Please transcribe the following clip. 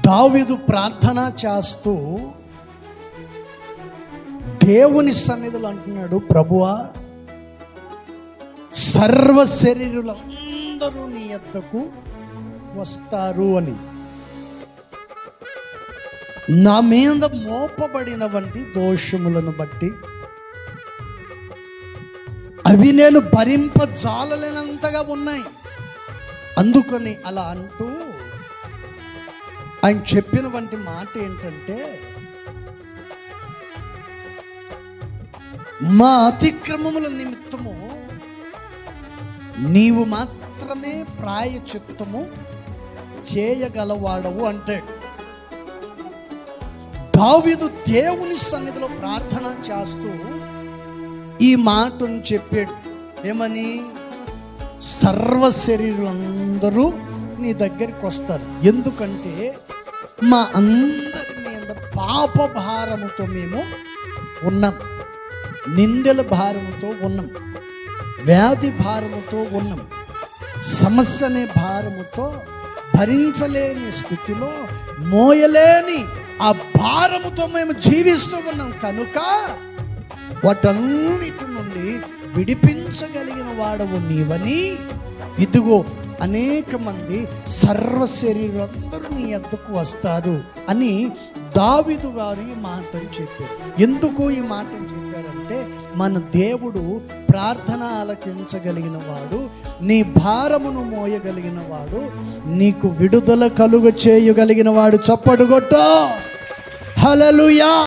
దావీదు ప్రార్థన చేస్తూ దేవుని సన్నిధిలో అంటున్నాడు, ప్రభువా సర్వ శరీరులందరూ నీ యొద్దకు వస్తారు అని. నా మీద మోపబడిన వంటి దోషములను బట్టి అవి నేను భరింపజాలలేనంతగా ఉన్నాయి. అందుకని అలా అంటూ ఆయన చెప్పిన వంటి మాట ఏంటంటే, మా అతిక్రమముల నిమిత్తము నీవు మాత్రమే ప్రాయచిత్తము చేయగలవాడవు అంటే. దావీదు దేవుని సన్నిధిలో ప్రార్థన చేస్తూ ఈ మాటను చెప్పాడు. ఏమని? సర్వ శరీరులందరూ నీ దగ్గరికి వస్తారు. ఎందుకంటే మా అందరి మీద పాప భారముతో మేము ఉన్నాం, నిందెల భారముతో ఉన్నాం, వ్యాధి భారముతో ఉన్నాం, సమస్య అనే భారముతో భరించలేని స్థితిలో మోయలేని ఆ భారముతో మేము జీవిస్తూ ఉన్నాం. కనుక వాటన్నిటి నుండి విడిపించగలిగిన వాడవు నీవని, ఇదిగో అనేక మంది సర్వ శరీరులందరూ నీ యొద్దకు వస్తారు అని దావీదు గారు ఈ మాటను చెప్పారు. ఎందుకు ఈ మాటను చెప్పారంటే, మన దేవుడు ప్రార్థన ఆలకించగలిగిన వాడు, నీ భారమును మోయగలిగిన వాడు, నీకు విడుదల కలుగ చేయగలిగిన వాడు. చప్పడు కొట్టు, హల్లెలూయా.